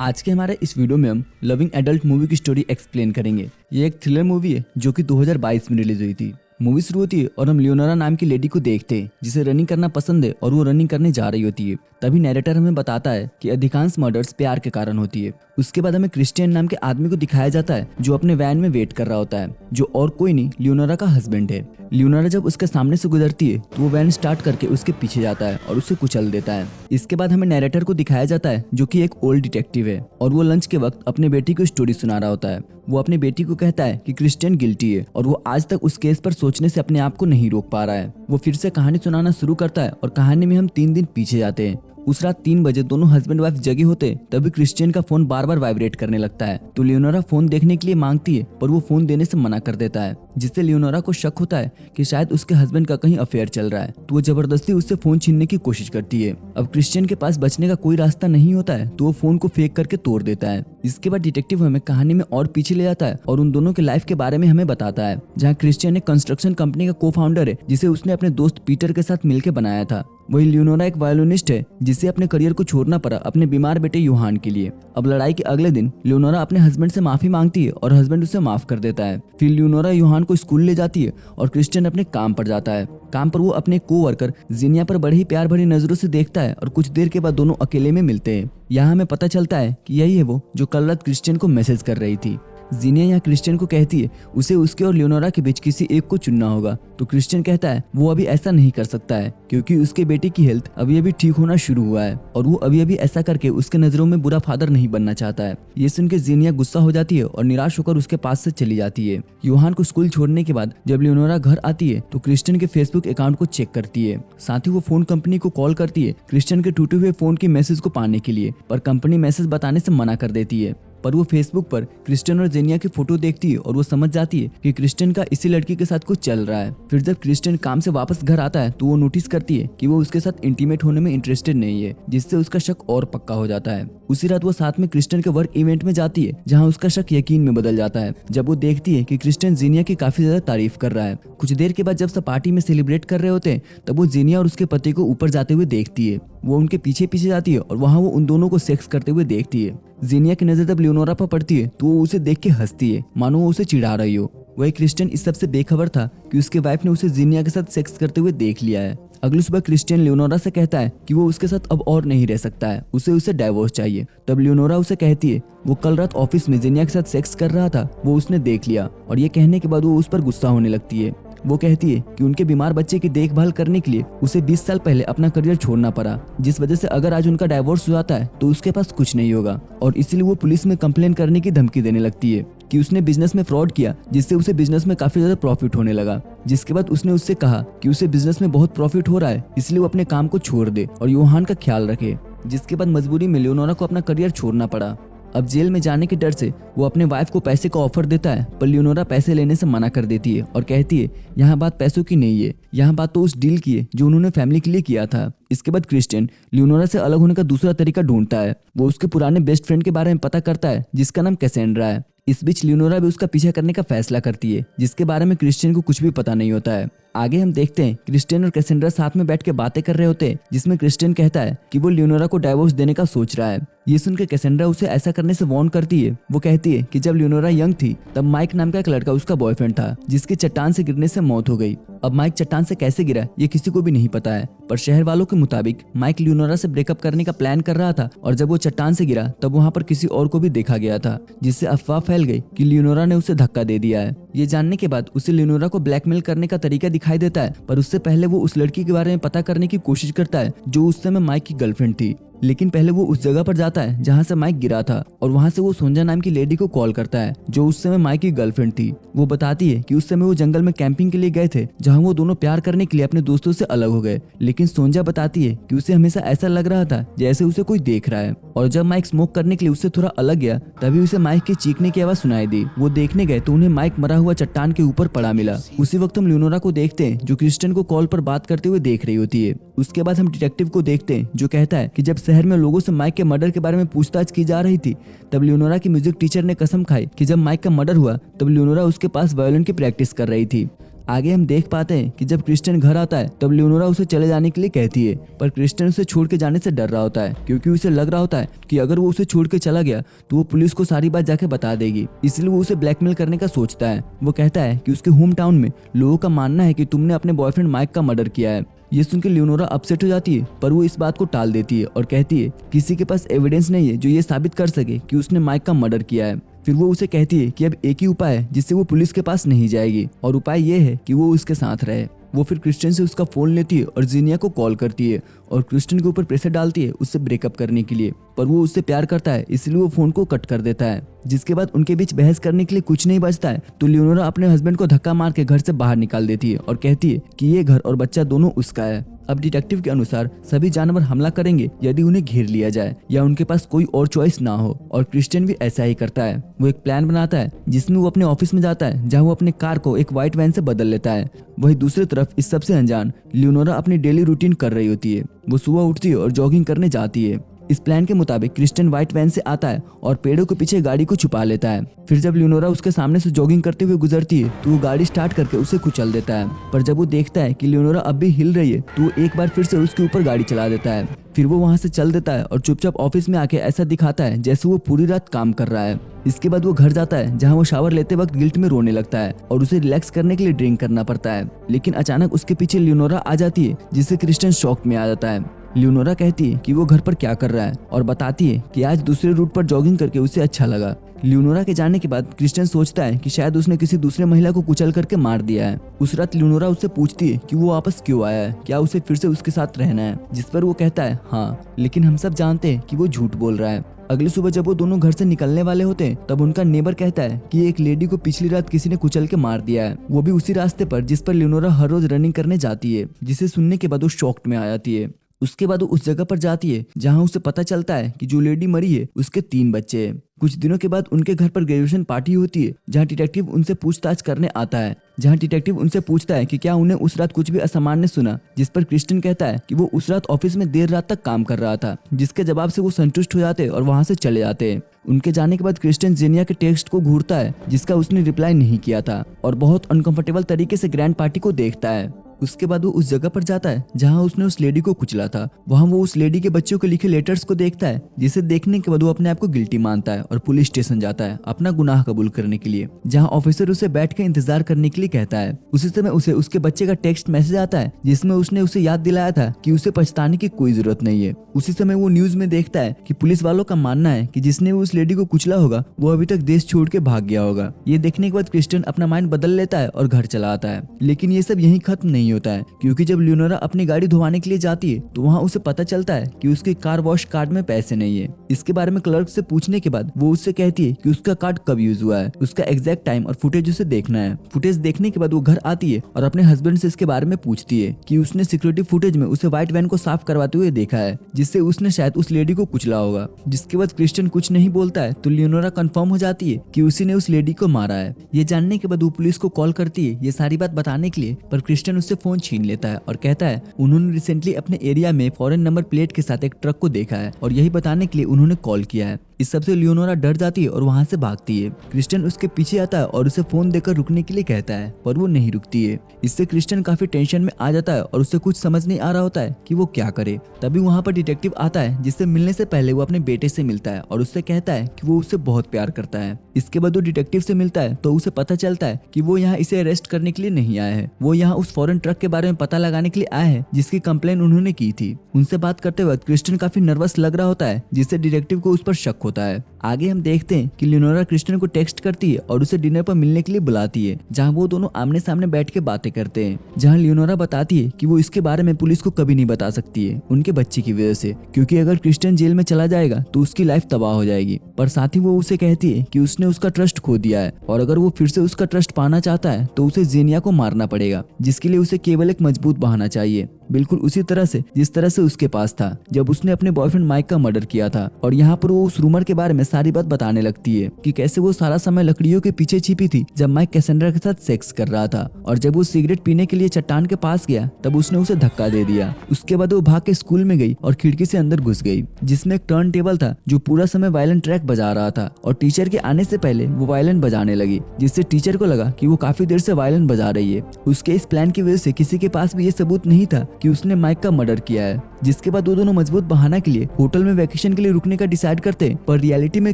आज के हमारे इस वीडियो में हम लविंग एडल्ट मूवी की स्टोरी एक्सप्लेन करेंगे। ये एक थ्रिलर मूवी है जो कि 2022 में रिलीज हुई थी। मूवी शुरू होती है और हम लियोनारा नाम की लेडी को देखते हैं जिसे रनिंग करना पसंद है और वो रनिंग करने जा रही होती है। तभी नैरेटर हमें बताता है कि अधिकांश मर्डर्स प्यार के कारण होती है। उसके बाद हमें क्रिस्टियन नाम के आदमी को दिखाया जाता है जो अपने वैन में वेट कर रहा होता है, जो और कोई नहीं लियोनारा का हस्बैंड है। लियोनारा जब उसके सामने से गुजरती है तो वो वैन स्टार्ट करके उसके पीछे जाता है और उसे कुचल देता है। इसके बाद हमें नैरेटर को दिखाया जाता है जो कि एक ओल्ड डिटेक्टिव है और वो लंच के वक्त अपने बेटी को स्टोरी सुना रहा होता है। वो अपनी बेटी को कहता है कि क्रिस्टियन गिल्टी है और वो आज तक उस केस पर सोचने से अपने आप को नहीं रोक पा रहा है। वो फिर से कहानी सुनाना शुरू करता है और कहानी में हम 3 दिन पीछे जाते हैं। उस रात 3 बजे दोनों हस्बैंड वाइफ जगे होते तभी क्रिस्टियन का फोन बार बार वाइब्रेट करने लगता है। तो लियोनारा फोन देखने के लिए मांगती है पर वो फोन देने से मना कर देता है, जिससे लियोनारा को शक होता है कि शायद उसके हस्बैंड का कहीं अफेयर चल रहा है। तो वो जबरदस्ती उससे फोन छीनने की कोशिश करती है। अब क्रिस्टियन के पास बचने का कोई रास्ता नहीं होता है तो वो फोन को फेंक करके तोड़ देता है। इसके बाद डिटेक्टिव हमें कहानी में और पीछे ले जाता है और उन दोनों के लाइफ के बारे में हमें बताता है, जहाँ क्रिस्टियन एक कंस्ट्रक्शन कंपनी का को फाउंडर है जिसे उसने अपने दोस्त पीटर के साथ मिलकर बनाया था। वही लियोनारा एक वायोलिनिस्ट है जिसे अपने करियर को छोड़ना पड़ा अपने बीमार बेटे यूहान के लिए। अब लड़ाई के अगले दिन लियोनारा अपने हस्बैंड से माफी मांगती है और हस्बैंड उसे माफ कर देता है। फिर लियोनारा यूहान को स्कूल ले जाती है और क्रिस्टियन अपने काम पर जाता है। काम पर वो अपने कोवर्कर जीनिया पर बड़ी ही प्यार भरी नजरों से देखता है और कुछ देर के बाद दोनों अकेले में मिलते हैं। यहाँ हमें पता चलता है कि यही है वो जो कल रात क्रिस्टियन को मैसेज कर रही थी। जीनिया यहाँ क्रिस्टियन को कहती है उसे उसके और लियोनारा के बीच किसी एक को चुनना होगा। तो क्रिस्टियन कहता है वो अभी ऐसा नहीं कर सकता है क्योंकि उसके बेटे की हेल्थ अभी अभी ठीक होना शुरू हुआ है और वो अभी अभी ऐसा करके उसके नजरों में बुरा फादर नहीं बनना चाहता है। ये सुनकर जीनिया गुस्सा हो जाती है और निराश होकर उसके पास से चली जाती है। यूहान को स्कूल छोड़ने के बाद जब लियोनारा घर आती है तो क्रिस्टियन के फेसबुक अकाउंट को चेक करती है। साथ ही वो फोन कंपनी को कॉल करती है क्रिस्टियन के टूटे हुए फोन की मैसेज को पाने के लिए, पर कंपनी मैसेज बताने से मना कर देती है। पर वो फेसबुक पर क्रिस्टियन और जेनिया की फोटो देखती है और वो समझ जाती है कि क्रिस्टियन का इसी लड़की के साथ कुछ चल रहा है। फिर जब क्रिस्टियन काम से वापस घर आता है तो वो नोटिस करती है कि वो उसके साथ इंटीमेट होने में इंटरेस्टेड नहीं है, जिससे उसका शक और पक्का हो जाता है। उसी रात वो साथ में क्रिस्टियन के वर्क इवेंट में जाती है जहाँ उसका शक यकीन में बदल जाता है जब वो देखती है कि क्रिस्टियन जेनिया की काफी ज्यादा तारीफ कर रहा है। कुछ देर के बाद जब सब पार्टी में सेलिब्रेट कर रहे होते हैं तब वो जेनिया और उसके पति को ऊपर जाते हुए देखती है। वो उनके पीछे पीछे जाती है और वहाँ वो उन दोनों को सेक्स करते हुए देखती है। जेनिया की नजर जब लियोनारा पर पड़ती है तो वो उसे देख के हंसती है, मानो वो उसे चिढ़ा रही हो। वही क्रिस्टियन इस सबसे बेखबर था कि उसके वाइफ ने उसे जेनिया के साथ सेक्स करते हुए देख लिया है। अगली सुबह क्रिस्टियन लियोनारा से कहता है कि वो उसके साथ अब और नहीं रह सकता है, उसे डाइवोर्स चाहिए। तब लियोनारा उसे कहती है वो कल रात ऑफिस में जेनिया के साथ सेक्स कर रहा था, वो उसने देख लिया और ये कहने के बाद वो उस पर गुस्सा होने लगती है। वो कहती है कि उनके बीमार बच्चे की देखभाल करने के लिए उसे 20 साल पहले अपना करियर छोड़ना पड़ा, जिस वजह से अगर आज उनका डाइवोर्स हो जाता है तो उसके पास कुछ नहीं होगा। और इसीलिए वो पुलिस में कंप्लेन करने की धमकी देने लगती है कि उसने बिजनेस में फ्रॉड किया, जिससे उसे बिजनेस में काफी ज्यादा प्रॉफिट होने लगा। जिसके बाद उसने उससे कहा कि उसे बिजनेस में बहुत प्रॉफिट हो रहा है, इसलिए वो अपने काम को छोड़ दे और यूहान का ख्याल रखे। जिसके बाद मजबूरी में लियोनारा को अपना करियर छोड़ना पड़ा। अब जेल में जाने के डर से वो अपने वाइफ को पैसे का ऑफर देता है, पर लियोनारा पैसे लेने से मना कर देती है और कहती है यहाँ बात पैसों की नहीं है, यहाँ बात तो उस डील की है जो उन्होंने फैमिली के लिए किया था। इसके बाद क्रिस्टियन लियोनारा से अलग होने का दूसरा तरीका ढूंढता है। वो उसके पुराने बेस्ट फ्रेंड के बारे में पता करता है जिसका नाम कैसेंड्रा है। इस बीच लियोनारा भी उसका पीछा करने का फैसला करती है, जिसके बारे में क्रिस्टियन को कुछ भी पता नहीं होता है। आगे हम देखते हैं क्रिस्टियन और कैसेंड्रा साथ में बैठ के बातें कर रहे होते हैं, जिसमें क्रिस्टियन कहता है कि वो लियोनारा को डाइवोर्स देने का सोच रहा है। ये सुनकर कैसेंड्रा उसे ऐसा करने से वार्न करती है। वो कहती है कि जब लियोनारा यंग थी तब माइक नाम का एक लड़का उसका बॉयफ्रेंड था, जिसकी चट्टान से गिरने से मौत हो गई। अब माइक चट्टान से कैसे गिरा ये किसी को भी नहीं पता है, पर शहर वालों के मुताबिक माइक लियोनारा से ब्रेकअप करने का प्लान कर रहा था और जब वो चट्टान से गिरा तब वहाँ पर किसी और को भी देखा गया था, जिससे अफवाह फैल गई कि लियोनारा ने उसे धक्का दे दिया है। ये जानने के बाद उसे लियोनारा को ब्लैकमेल करने का तरीका दिखाई देता है, पर उससे पहले वो उस लड़की के बारे में पता करने की कोशिश करता है जो उस समय माइक की गर्लफ्रेंड थी। लेकिन पहले वो उस जगह पर जाता है जहाँ से माइक गिरा था और वहाँ से वो सोंजा नाम की लेडी को कॉल करता है जो उस समय माइक की गर्लफ्रेंड थी। वो बताती है कि उस समय वो जंगल में कैंपिंग के लिए गए थे जहाँ वो दोनों प्यार करने के लिए अपने दोस्तों से अलग हो गए। लेकिन सोंजा बताती है कि उसे हमेशा ऐसा लग रहा था जैसे उसे कोई देख रहा है, और जब माइक स्मोक करने के लिए उससे थोड़ा अलग गया तभी उसे माइक के चीखने की आवाज सुनाई दी। वो देखने गए तो उन्हें माइक मरा हुआ चट्टान के ऊपर पड़ा मिला। उसी वक्त हम लियोनारा को देखते हैं जो क्रिस्टियन को कॉल पर बात करते हुए देख रही होती है। उसके बाद हम डिटेक्टिव को देखते हैं जो कहता है कि जब शहर में लोगों से माइक के मर्डर के बारे में पूछताछ की जा रही थी तब लियोनारा की म्यूजिक टीचर ने कसम खाई कि जब माइक का मर्डर हुआ तब लियोनारा उसके पास वायोलिन की प्रैक्टिस कर रही थी। आगे हम देख पाते हैं कि जब क्रिस्टियन घर आता है तब लियोनोरा उसे चले जाने के लिए कहती है, पर क्रिस्टियन उसे छोड़ के जाने से डर रहा होता है क्योंकि उसे लग रहा होता है कि अगर वो उसे छोड़ के चला गया तो वो पुलिस को सारी बात जाके बता देगी, इसलिए वो उसे ब्लैकमेल करने का सोचता है। वो कहता है कि उसके होम टाउन में लोगों का मानना है कि तुमने अपने बॉयफ्रेंड माइक का मर्डर किया है। ये सुनकर लियोनोरा अपसेट हो जाती है, पर वो इस बात को टाल देती है और कहती है किसी के पास एविडेंस नहीं है जो ये साबित कर सके कि उसने माइक का मर्डर किया है। फिर वो उसे कहती है कि अब एक ही उपाय है जिससे वो पुलिस के पास नहीं जाएगी, और उपाय ये है कि वो उसके साथ रहे। वो फिर क्रिस्टियन से उसका फोन लेती है और जीनिया को कॉल करती है और क्रिस्टियन के ऊपर प्रेशर डालती है उससे ब्रेकअप करने के लिए, पर वो उससे प्यार करता है इसलिए वो फोन को कट कर देता है। जिसके बाद उनके बीच बहस करने के लिए कुछ नहीं बचता है तो लियोनोरा अपने हस्बैंड को धक्का मार के घर से बाहर निकाल देती है और कहती है कि ये घर और बच्चा दोनों उसका है। अब डिटेक्टिव के अनुसार सभी जानवर हमला करेंगे यदि उन्हें घेर लिया जाए या उनके पास कोई और चॉइस ना हो, और क्रिस्टियन भी ऐसा ही करता है। वो एक प्लान बनाता है जिसमें वो अपने ऑफिस में जाता है जहां वो अपने कार को एक व्हाइट वैन से बदल लेता है। वही दूसरी तरफ इस सबसे अनजान लियोनोरा अपनी डेली रूटीन कर रही होती है। वो सुबह उठती है और जॉगिंग करने जाती है। इस प्लान के मुताबिक क्रिस्टियन व्हाइट वैन से आता है और पेड़ों के पीछे गाड़ी को छुपा लेता है। फिर जब लियोनोरा उसके सामने से जॉगिंग करते हुए गुजरती है तो वो गाड़ी स्टार्ट करके उसे कुचल देता है, पर जब वो देखता है कि लियोनोरा अब भी हिल रही है तो वो एक बार फिर से उसके ऊपर गाड़ी चला देता है। फिर वो वहाँ से चल देता है और चुपचाप ऑफिस में आके ऐसा दिखाता है जैसे वो पूरी रात काम कर रहा है। इसके बाद वो घर जाता है जहाँ वो शावर लेते वक्त गिल्ट में रोने लगता है और उसे रिलैक्स करने के लिए ड्रिंक करना पड़ता है, लेकिन अचानक उसके पीछे लियोनोरा आ जाती है जिससे क्रिस्टियन शॉक में आ जाता है। लियोनोरा कहती है कि वो घर पर क्या कर रहा है और बताती है कि आज दूसरे रूट पर जॉगिंग करके उसे अच्छा लगा। लियोनोरा के जाने के बाद क्रिस्टियन सोचता है कि शायद उसने किसी दूसरे महिला को कुचल करके मार दिया है। उस रात लियोनोरा उससे पूछती है कि वो वापस क्यों आया है, क्या उसे फिर से उसके साथ रहना है, जिस पर वो कहता है हाँ, लेकिन हम सब जानते हैं कि वो झूठ बोल रहा है। अगली सुबह जब वो दोनों घर से निकलने वाले होते हैं तब उनका नेबर कहता है कि एक लेडी को पिछली रात किसी ने कुचल के मार दिया है, वो भी उसी रास्ते पर जिस पर लियोनोरा हर रोज रनिंग करने जाती है। जिसे सुनने के बाद वो शॉक्ड में आ जाती है। उसके बाद वो उस जगह पर जाती है जहां उसे पता चलता है कि जो लेडी मरी है उसके 3 बच्चे हैं। कुछ दिनों के बाद उनके घर पर ग्रेजुएशन पार्टी होती है जहां डिटेक्टिव उनसे पूछताछ करने आता है। डिटेक्टिव उनसे पूछता है कि क्या उन्हें उस रात कुछ भी असामान्य सुना, जिस पर क्रिस्टियन कहता है कि वो उस रात ऑफिस में देर रात तक काम कर रहा था, जिसके जवाब से वो संतुष्ट हो जाते और वहां से चले जाते हैं। उनके जाने के बाद क्रिस्टियन जेनिया के टेक्स्ट को घूरता है जिसका उसने रिप्लाई नहीं किया था और बहुत अनकंफर्टेबल तरीके से ग्रैंड पार्टी को देखता है। उसके बाद वो उस जगह पर जाता है जहां उसने उस लेडी को कुचला था। वहां वो उस लेडी के बच्चों के लिखे लेटर्स को देखता है, जिसे देखने के बाद वो अपने आप को गिल्टी मानता है और पुलिस स्टेशन जाता है अपना गुनाह कबूल करने के लिए, जहां ऑफिसर उसे बैठ के इंतजार करने के लिए कहता है। उसी समय उसे उसके बच्चे का टेक्स्ट मैसेज आता है जिसमें उसने उसे याद दिलाया था कि उसे पछताने की कोई जरूरत नहीं है। उसी समय वो न्यूज में देखता है कि पुलिस वालों का मानना है कि जिसने उस लेडी को कुचला होगा वो अभी तक देश छोड़ के भाग गया होगा। ये देखने के बाद क्रिस्टियन अपना माइंड बदल लेता है और घर चला आता है। लेकिन ये सब यहीं खत्म नहीं होता है, क्योंकि जब लियोनोरा अपनी गाड़ी धुवाने के लिए जाती है तो वहाँ उसे पता चलता है कि उसके कार वॉश कार्ड में पैसे नहीं है। इसके बारे में क्लर्क से पूछने के बाद वो उससे कहती है कि उसका कार्ड कब यूज हुआ है, उसका एग्जैक्ट टाइम और फुटेज उसे देखना है। फुटेज देखने के बाद वो घर आती है और अपने हस्बैंड से इसके बारे में पूछती है कि उसने सिक्योरिटी फुटेज में उसे व्हाइट वैन को साफ करवाते हुए देखा है, जिससे उसने शायद उस लेडी को कुचला होगा। जिसके बाद क्रिस्टियन कुछ नहीं बोलता है तो लियोनोरा कंफर्म हो जाती है कि उसी ने उस लेडी को मारा है। ये जानने के बाद वो पुलिस को कॉल करती है ये सारी बात बताने के लिए, पर क्रिस्टियन उससे फोन छीन लेता है और कहता है उन्होंने रिसेंटली अपने एरिया में फॉरेन नंबर प्लेट के साथ एक ट्रक को देखा है और यही बताने के लिए उन्होंने कॉल किया है। इस सबसे लियोनोरा डर जाती है और वहां से भागती है। क्रिस्टियन उसके पीछे आता है और उसे फोन देकर रुकने के लिए कहता है, पर वो नहीं रुकती है। इससे क्रिस्टियन काफी टेंशन में आ जाता है और उसे कुछ समझ नहीं आ रहा होता है कि वो क्या करे। तभी वहां पर डिटेक्टिव आता है जिससे मिलने से पहले वो अपने बेटे से मिलता है और उससे कहता है कि वो उससे बहुत प्यार करता है। इसके बाद वो डिटेक्टिव से मिलता है तो उसे पता चलता है कि वो यहाँ इसे अरेस्ट करने के लिए नहीं आया है, वो यहाँ उस फॉरेन ट्रक के बारे में पता लगाने के लिए आया है जिसकी कंप्लेन उन्होंने की थी। उनसे बात करते वक्त क्रिस्टियन काफी नर्वस लग रहा होता है, जिससे डिटेक्टिव को उस पर शक होता है। आगे हम देखते हैं कि लियोनोरा क्रिस्टियन को टेक्स्ट करती है और उसे डिनर पर मिलने के लिए बुलाती है, जहां वो दोनों आमने सामने बैठ के बातें करते हैं। जहां लियोनोरा बताती है कि वो इसके बारे में पुलिस को कभी नहीं बता सकती है उनके बच्चे की वजह से, क्योंकि अगर क्रिस्टियन जेल में चला जाएगा तो उसकी लाइफ तबाह हो जाएगी। पर साथ ही वो उसे कहती है कि उसने उसका ट्रस्ट खो दिया है और अगर वो फिर से उसका ट्रस्ट पाना चाहता है तो उसे जेनिया को मारना पड़ेगा, जिसके लिए उसे केवल एक मजबूत बहाना चाहिए। बिल्कुल उसी तरह से जिस तरह से उसके पास था जब उसने अपने बॉयफ्रेंड माइक का मर्डर किया था। और यहाँ पर वो उस रूमर के बारे में सारी बात बताने लगती है कि कैसे वो सारा समय लकड़ियों के पीछे छिपी थी जब माइक कैसेंड्रा के साथ सेक्स कर रहा था, और जब वो सिगरेट पीने के लिए चट्टान के पास गया तब उसने उसे धक्का दे दिया। उसके बाद वो भाग के स्कूल में गई और खिड़की से अंदर घुस गई, जिसमें एक टर्न टेबल था जो पूरा समय वायलिन ट्रैक बजा रहा था, और टीचर के आने से पहले वो वायलिन बजाने लगी, जिससे टीचर को लगा कि वो काफी देर से वायलिन बजा रही है। उसके इस प्लान की वजह से किसी के पास भी ये सबूत नहीं था कि उसने माइक का मर्डर किया है। जिसके बाद वो दोनों मजबूत बहाना के लिए होटल में वैकेशन के लिए रुकने का डिसाइड करते, पर रियलिटी में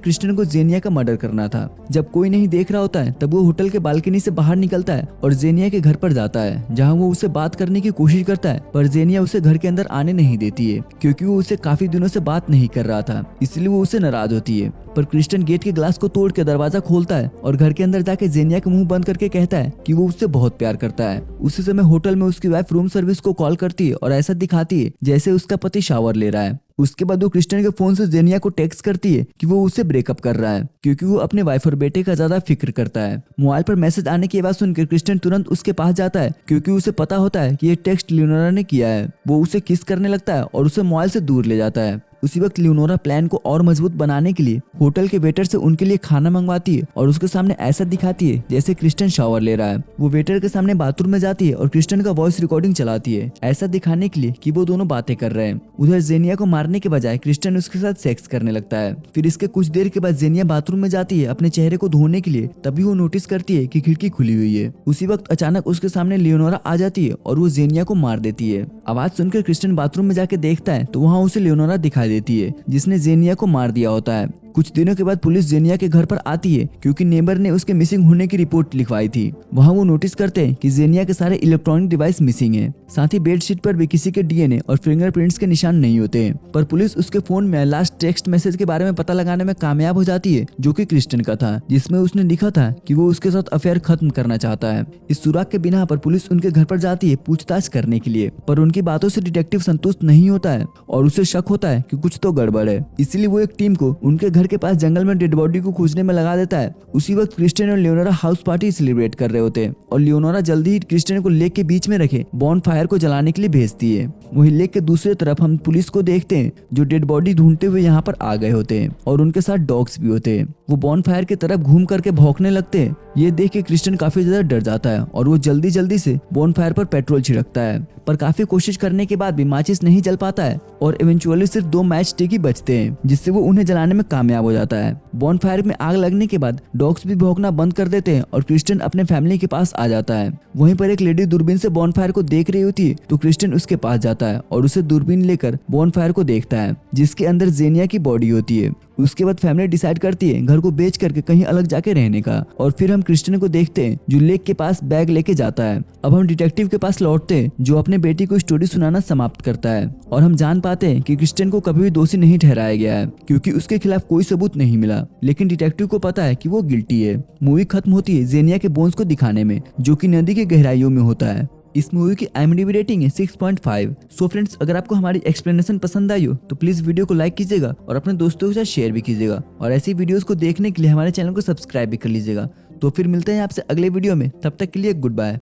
क्रिस्टियन को जेनिया का मर्डर करना था। जब कोई नहीं देख रहा होता है तब वो होटल के बालकनी से बाहर निकलता है और जेनिया के घर पर जाता है, जहाँ वो उससे बात करने की कोशिश करता है, पर जेनिया उसे घर के अंदर आने नहीं देती है क्योंकि वो उससे काफी दिनों से बात नहीं कर रहा था, इसलिए वो उससे नाराज होती है। पर क्रिस्टियन गेट के ग्लास को तोड़ के दरवाजा खोलता है और घर के अंदर जाके जेनिया का मुंह बंद करके कहता है कि वो उससे बहुत प्यार करता है। उसी समय होटल में उसकी वाइफ रूम सर्विस को कॉल करती है और ऐसा दिखाती है जैसे उसका पति शावर ले रहा है। उसके बाद वो क्रिस्टियन के फोन से जेनिया को टेक्स्ट करती है कि वो उससे ब्रेकअप कर रहा है क्योंकि वो अपने वाइफ और बेटे का ज्यादा फिक्र करता है। मोबाइल पर मैसेज आने की आवाज सुनकर क्रिस्टियन तुरंत उसके पास जाता है क्योंकि उसे पता होता है कि ये टेक्स्ट लियोनोरा ने किया है। वो उसे किस करने लगता है और उसे मोबाइल से दूर ले जाता है। उसी वक्त लियोनोरा प्लान को और मजबूत बनाने के लिए होटल के वेटर से उनके लिए खाना मंगवाती है और उसके सामने ऐसा दिखाती है जैसे क्रिस्टियन शावर ले रहा है। वो वेटर के सामने बाथरूम में जाती है और क्रिस्टियन का वॉइस रिकॉर्डिंग चलाती है, ऐसा दिखाने के लिए कि वो दोनों बातें कर रहे हैं। उधर जेनिया को मारने के बजाय क्रिस्टियन उसके साथ सेक्स करने लगता है। फिर इसके कुछ देर के बाद जेनिया बाथरूम में जाती है अपने चेहरे को धोने के लिए, तभी वो नोटिस करती है कि खिड़की खुली हुई है। उसी वक्त अचानक उसके सामने लियोनोरा आ जाती है और वो जेनिया को मार देती है। आवाज सुनकर क्रिस्टियन बाथरूम में जाके देखता है तो वहाँ उसे लियोनोरा दिखाई देती है जिसने जेनिया को मार दिया होता है। कुछ दिनों के बाद पुलिस जेनिया के घर पर आती है क्योंकि नेबर ने उसके मिसिंग होने की रिपोर्ट लिखवाई थी। वहाँ वो नोटिस करते हैं कि जेनिया के सारे इलेक्ट्रॉनिक डिवाइस मिसिंग है, साथ ही बेडशीट पर भी किसी के डीएनए और फिंगरप्रिंट्स के निशान नहीं होते हैं। पर पुलिस उसके फोन में लास्ट टेक्स्ट मैसेज के बारे में पता लगाने में कामयाब हो जाती है जो कि क्रिस्टियन का था, जिसमें उसने लिखा था कि वो उसके साथ अफेयर खत्म करना चाहता है। इस सुराग के बिना पर पुलिस उनके घर पर जाती है पूछताछ करने के लिए, पर उनकी बातों से डिटेक्टिव संतुष्ट नहीं होता है और उसे शक होता है कि कुछ तो गड़बड़ है। इसलिए वो एक टीम को उनके घर के पास जंगल में डेड बॉडी को खोजने में लगा देता है। उसी वक्त क्रिस्टियन और लियोनोरा हाउस पार्टी सेलिब्रेट कर रहे होते हैं और लियोनोरा जल्दी ही क्रिस्टियन को लेक के बीच में रखे बॉन फायर को जलाने के लिए भेजती है। वहीं लेक के दूसरी तरफ हम पुलिस को देखते हैं जो डेड बॉडी ढूंढते हुए यहाँ पर आ गए होते हैं और उनके साथ डॉग्स भी होते हैं। वो बॉन फायर की तरफ घूम करके भौंकने लगते हैं। ये देख के क्रिस्टियन काफी ज्यादा डर जाता है और वो जल्दी जल्दी से बॉन फायर पर पेट्रोल छिड़कता है, पर काफी कोशिश करने के बाद भी माचिस नहीं जल पाता है और इवेंचुअली सिर्फ 2 मैच स्टिक ही बचते हैं, जिससे वो उन्हें जलाने में कामयाब हो जाता है। बॉन फायर में आग लगने के बाद डॉग्स भी भौंकना बंद कर देते हैं और क्रिस्टियन अपने फैमिली के पास आ जाता है। वहीं पर एक लेडी दूरबीन से बॉन फायर को देख रही होती है तो क्रिस्टियन उसके पास जाता है और उसे दूरबीन लेकर बॉन फायर को देखता है जिसके अंदर जेनिया की बॉडी होती है। उसके बाद फैमिली डिसाइड करती है घर को बेच करके कहीं अलग जाके रहने का, और फिर हम क्रिस्टियन को देखते हैं जो लेक के पास बैग लेके जाता है। अब हम डिटेक्टिव के पास लौटते हैं जो अपने बेटी को स्टोरी सुनाना समाप्त करता है और हम जान पाते हैं कि क्रिस्टियन को कभी भी दोषी नहीं ठहराया गया है क्योंकि उसके खिलाफ कोई सबूत नहीं मिला, लेकिन डिटेक्टिव को पता है कि वो गिल्टी है। मूवी खत्म होती है जेनिया के बोन्स को दिखाने में जो कि नदी की गहराइयों में होता है। इस मूवी की IMDb रेटिंग है 6.5। सो फ्रेंड्स, अगर आपको हमारी एक्सप्लेनेशन पसंद आई हो तो प्लीज वीडियो को लाइक कीजिएगा और अपने दोस्तों के साथ शेयर भी कीजिएगा, और ऐसी वीडियोस को देखने के लिए हमारे चैनल को सब्सक्राइब भी कर लीजिएगा। तो फिर मिलते हैं आपसे अगले वीडियो में, तब तक के लिए गुड बाय।